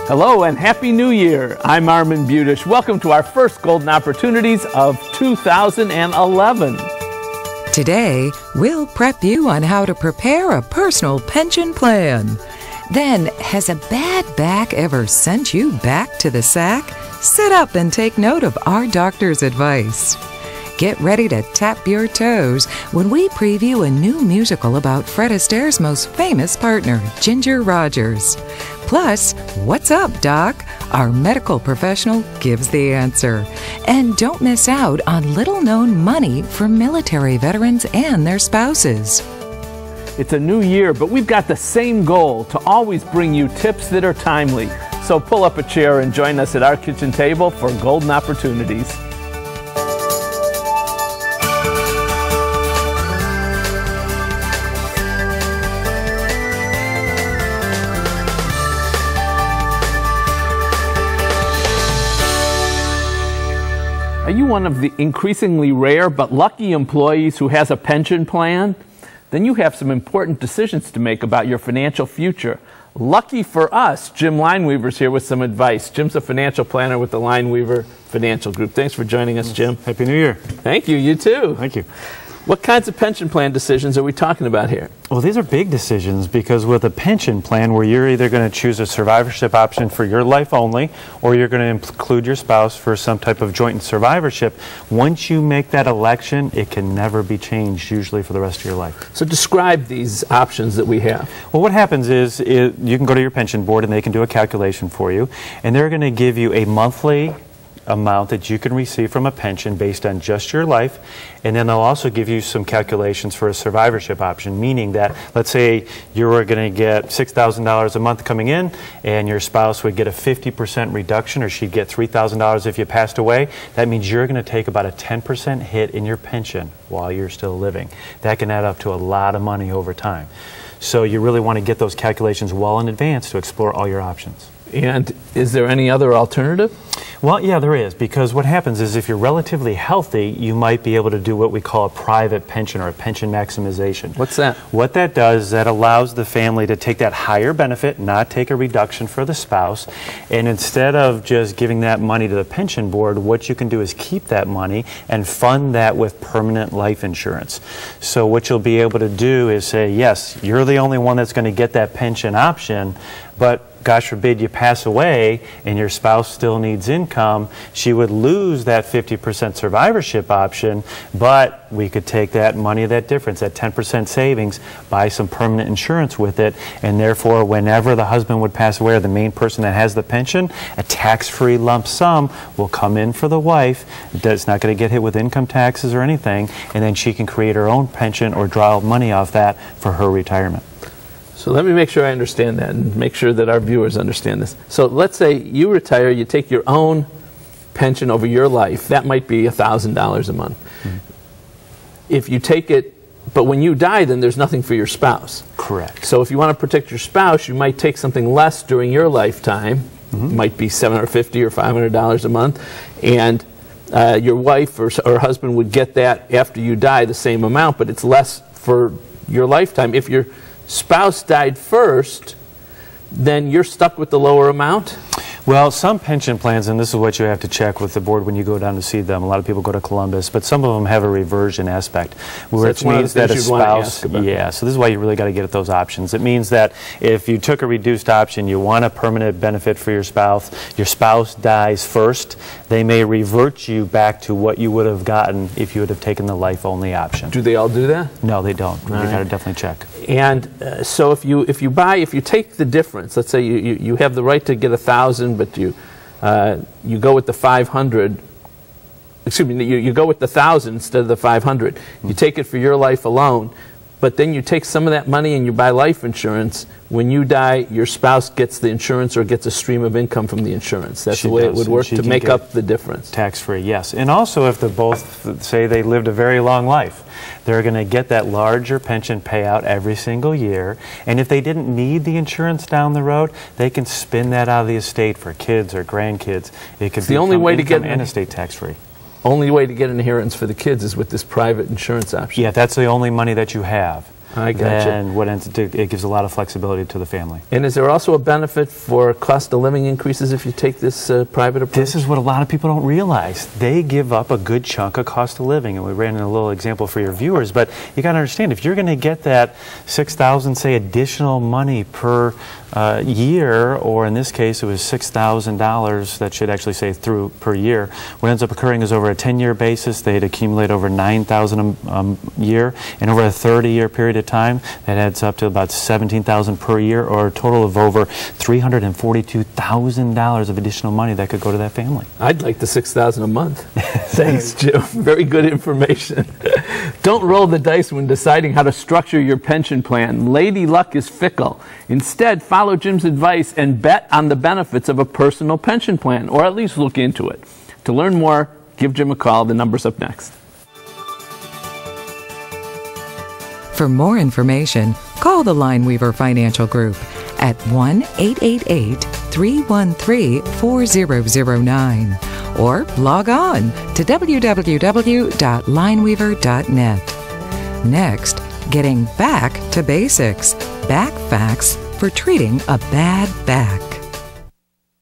Hello and Happy New Year. I'm Armin Budish. Welcome to our first Golden Opportunities of 2011. Today, we'll prep you on how to prepare a personal pension plan. Then, has a bad back ever sent you back to the sack? Sit up and take note of our doctor's advice. Get ready to tap your toes when we preview a new musical about Fred Astaire's most famous partner, Ginger Rogers. Plus, what's up, Doc? Our medical professional gives the answer. And don't miss out on little-known money for military veterans and their spouses. It's a new year, but we've got the same goal to always bring you tips that are timely. So pull up a chair and join us at our kitchen table for Golden Opportunities. Are you one of the increasingly rare but lucky employees who has a pension plan? Then you have some important decisions to make about your financial future. Lucky for us, Jim Lineweaver's here with some advice. Jim's a financial planner with the Lineweaver Financial Group. Thanks for joining us, Jim. Happy New Year. Thank you. You too. Thank you. What kinds of pension plan decisions are we talking about here? Well, these are big decisions because with a pension plan where you're either going to choose a survivorship option for your life only or you're going to include your spouse for some type of joint survivorship, once you make that election, it can never be changed, usually for the rest of your life. So describe these options that we have. Well, what happens is you can go to your pension board and they can do a calculation for you, and they're going to give you a monthly amount that you can receive from a pension based on just your life, and then they'll also give you some calculations for a survivorship option, meaning that let's say you were going to get $6,000 a month coming in and your spouse would get a 50% reduction, or she'd get $3,000 if you passed away. That means you're going to take about a 10% hit in your pension while you're still living. That can add up to a lot of money over time. So you really want to get those calculations well in advance to explore all your options. And is there any other alternative? Well, yeah, there is, because what happens is if you're relatively healthy, you might be able to do what we call a private pension or a pension maximization. What's that? What that does is that allows the family to take that higher benefit, not take a reduction for the spouse, and instead of just giving that money to the pension board, what you can do is keep that money and fund that with permanent life insurance. So what you'll be able to do is say, yes, you're the only one that's going to get that pension option, but gosh forbid you pass away and your spouse still needs income, she would lose that 50% survivorship option, but we could take that money, that difference, that 10% savings, buy some permanent insurance with it, and therefore whenever the husband would pass away or the main person that has the pension, a tax-free lump sum will come in for the wife. It's not going to get hit with income taxes or anything, and then she can create her own pension or draw money off that for her retirement. So let me make sure I understand that and make sure that our viewers understand this. So let's say you retire, you take your own pension over your life. That might be $1,000 a month. Mm-hmm. If you take it, but when you die, then there's nothing for your spouse. Correct. So if you want to protect your spouse, you might take something less during your lifetime. Mm-hmm. It might be $750 or $500 a month. And your wife or husband would get that after you die, the same amount, but it's less for your lifetime. If your spouse died first, then you're stuck with the lower amount? Well, some pension plans, and this is what you have to check with the board when you go down to see them. A lot of people go to Columbus, but some of them have a reversion aspect, which means that a spouse, yeah, so this is why you really got to get at those options. It means that if you took a reduced option, you want a permanent benefit for your spouse dies first, they may revert you back to what you would have gotten if you would have taken the life-only option. Do they all do that? No, they don't. You got to definitely check. And so if you take the difference, let's say you have the right to get $1,000, but you go with the 500. Excuse me, you go with the 1,000 instead of the 500. You take it for your life alone, but then you take some of that money and you buy life insurance. When you die, your spouse gets the insurance or gets a stream of income from the insurance. That's the way it would work to make up the difference. Tax-free, yes. And also if they both say they lived a very long life, they're going to get that larger pension payout every single year. And if they didn't need the insurance down the road, they can spin that out of the estate for kids or grandkids. It could be the only way to get an estate tax-free. Only way to get inheritance for the kids is with this private insurance option. Yeah, that's the only money that you have. I gotcha. then it gives a lot of flexibility to the family. And is there also a benefit for cost of living increases if you take this private approach? This is what a lot of people don't realize. They give up a good chunk of cost of living, and we ran in a little example for your viewers, but you got to understand, if you're going to get that $6,000, say, additional money per year, or in this case it was $6,000, that should actually say through per year, what ends up occurring is over a 10-year basis, they'd accumulate over $9,000 a year, and over a 30-year period of time, that adds up to about $17,000 per year, or a total of over $342,000 of additional money that could go to that family. I'd like the $6,000 a month. Thanks, Jim. Very good information. Don't roll the dice when deciding how to structure your pension plan. Lady Luck is fickle. Instead, follow Jim's advice and bet on the benefits of a personal pension plan, or at least look into it. To learn more, give Jim a call. The number's up next. For more information, call the Lineweaver Financial Group at 1-888-313-4009 or log on to www.lineweaver.net. Next, getting back to basics. Back facts for treating a bad back.